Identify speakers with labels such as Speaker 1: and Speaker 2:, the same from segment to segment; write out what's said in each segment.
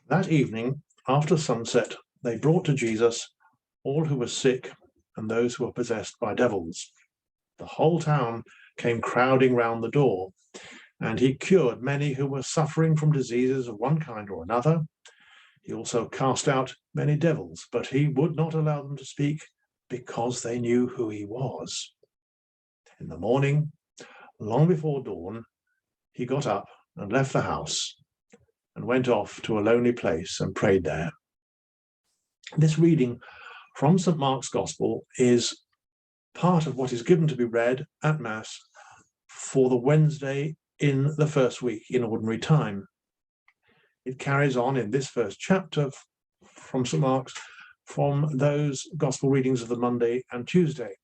Speaker 1: That evening, after sunset, they brought to Jesus all who were sick and those who were possessed by devils. The whole town came crowding round the door, and he cured many who were suffering from diseases of one kind or another. He also cast out many devils, but he would not allow them to speak because they knew who he was. In the morning, long before dawn, he got up and left the house and went off to a lonely place and prayed there. This reading from St. Mark's Gospel is part of what is given to be read at Mass for the Wednesday in the first week in ordinary time. It carries on in this first chapter from St. Mark's from those Gospel readings of the Monday and Tuesday,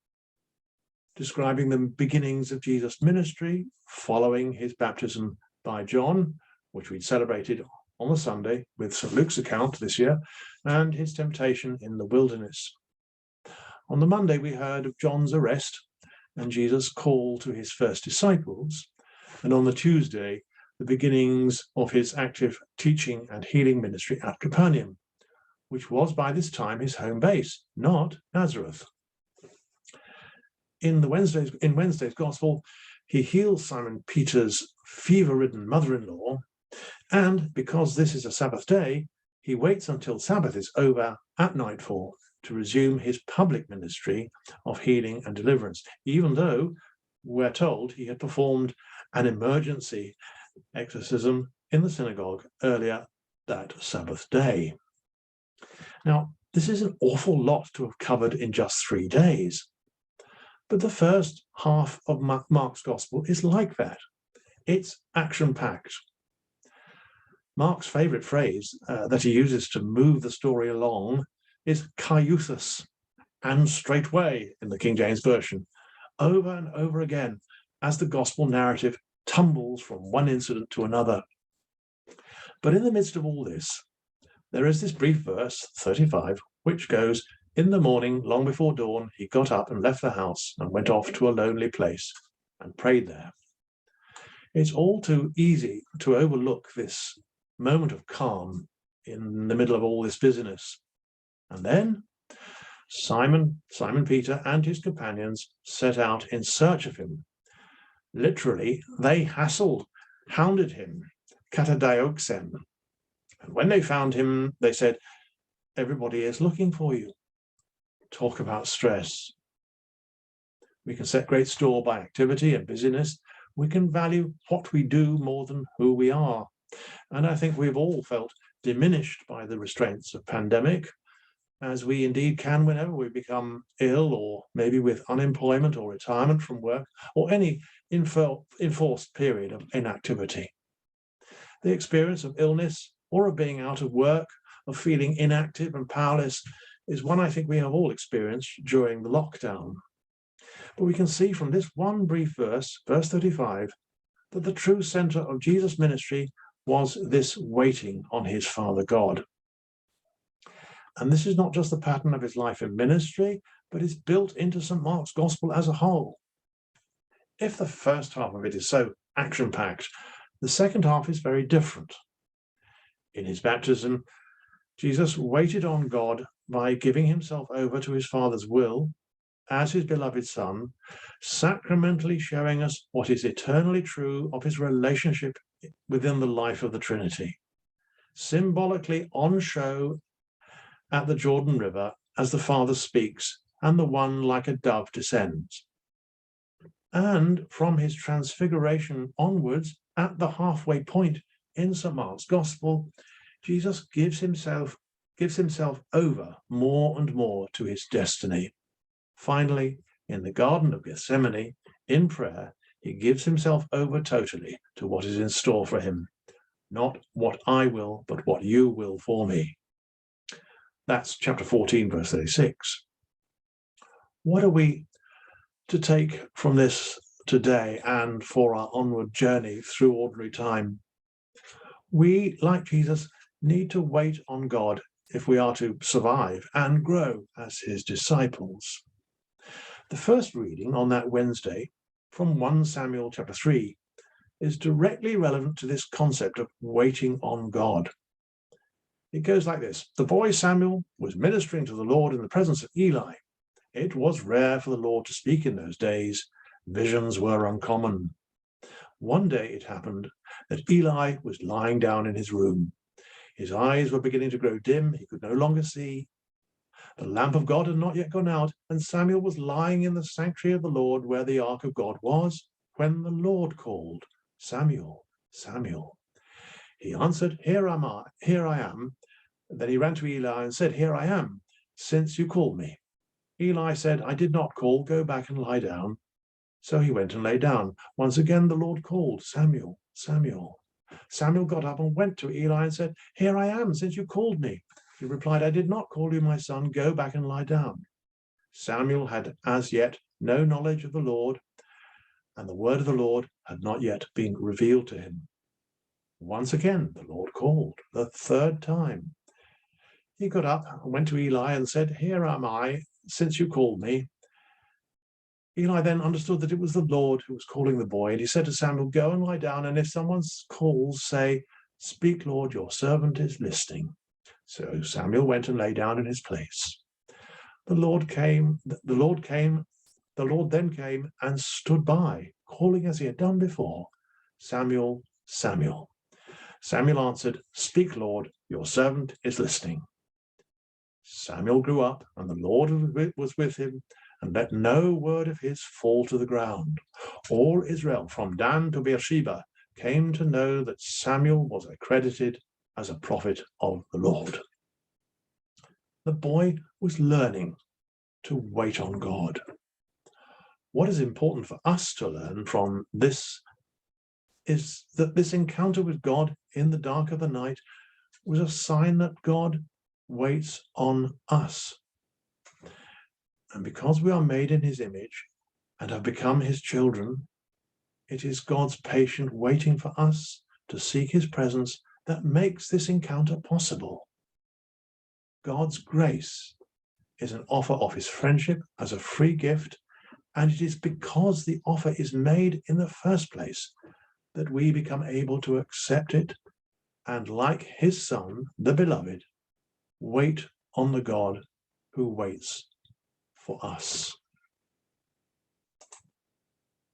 Speaker 1: describing the beginnings of Jesus' ministry following his baptism by John, which we'd celebrated on the Sunday with St. Luke's account this year, and his temptation in the wilderness. On the Monday, we heard of John's arrest and Jesus' call to his first disciples, and on the Tuesday, the beginnings of his active teaching and healing ministry at Capernaum, which was by this time his home base, not Nazareth. In Wednesday's Gospel, he heals Simon Peter's fever-ridden mother-in-law, and because this is a Sabbath day, he waits until Sabbath is over at nightfall to resume his public ministry of healing and deliverance, even though we're told he had performed an emergency exorcism in the synagogue earlier that Sabbath day. Now, this is an awful lot to have covered in just 3 days. But the first half of Mark's Gospel is like that. It's action-packed. Mark's favourite phrase that he uses to move the story along is kaiuthos, and straightway in the King James Version, over and over again as the Gospel narrative tumbles from one incident to another. But in the midst of all this, there is this brief verse, 35, which goes, "In the morning, long before dawn, he got up and left the house and went off to a lonely place and prayed there." It's all too easy to overlook this moment of calm in the middle of all this busyness. And then Simon Peter and his companions set out in search of him. Literally, they hounded him, katadioxen. And when they found him, they said, "Everybody is looking for you." Talk about stress. We can set great store by activity and busyness. We can value what we do more than who we are. And I think we've all felt diminished by the restraints of pandemic, as we indeed can whenever we become ill, or maybe with unemployment or retirement from work, or any enforced period of inactivity. The experience of illness or of being out of work, of feeling inactive and powerless, is one I think we have all experienced during the lockdown. But we can see from this one brief verse, verse 35, that the true center of Jesus' ministry was this waiting on his Father God. And this is not just the pattern of his life and ministry, but it's built into St. Mark's Gospel as a whole. If the first half of it is so action-packed, the second half is very different. In his baptism, Jesus waited on God by giving himself over to his Father's will as his beloved Son, sacramentally showing us what is eternally true of his relationship within the life of the Trinity, symbolically on show at the Jordan River as the Father speaks and the One like a dove descends. And from his transfiguration onwards, at the halfway point in St. Mark's Gospel, Jesus gives himself over more and more to his destiny. Finally, in the Garden of Gethsemane, in prayer, he gives himself over totally to what is in store for him. Not what I will, but what you will for me. That's chapter 14, verse 36. What are we to take from this today and for our onward journey through ordinary time? We, like Jesus, need to wait on God if we are to survive and grow as his disciples. The first reading on that Wednesday from 1 Samuel chapter 3 is directly relevant to this concept of waiting on God. It goes like this. The boy Samuel was ministering to the Lord in the presence of Eli. It was rare for the Lord to speak in those days. Visions were uncommon. One day it happened that Eli was lying down in his room. His eyes were beginning to grow dim. He could no longer see. The lamp of God had not yet gone out, and Samuel was lying in the sanctuary of the Lord where the ark of God was, when the Lord called, Samuel, Samuel. He answered, Here I am. Then he ran to Eli and said, Here I am, since you called me. Eli said, I did not call, go back and lie down. So he went and lay down. Once again the Lord called, Samuel, Samuel. Samuel got up and went to Eli and said, Here I am, since you called me. He replied, I did not call you, my son, go back and lie down. Samuel had as yet no knowledge of the Lord, and the word of the Lord had not yet been revealed to him. Once again the Lord called, the third time. He got up and went to Eli and said, Here am I, since you called me. Eli then understood that it was the Lord who was calling the boy, and he said to Samuel, Go and lie down, and if someone calls, say, Speak, Lord, your servant is listening. So Samuel went and lay down in his place. The Lord then came and stood by, calling as he had done before, Samuel, Samuel. Samuel answered, Speak, Lord, your servant is listening. Samuel grew up, and the Lord was with him, and let no word of his fall to the ground. All Israel, from Dan to Beersheba, came to know that Samuel was accredited as a prophet of the Lord. The boy was learning to wait on God. What is important for us to learn from this is that this encounter with God in the dark of the night was a sign that God waits on us. And because we are made in his image and have become his children, it is God's patient waiting for us to seek his presence that makes this encounter possible. God's grace is an offer of his friendship as a free gift, and it is because the offer is made in the first place that we become able to accept it and, like his Son, the Beloved, wait on the God who waits for us.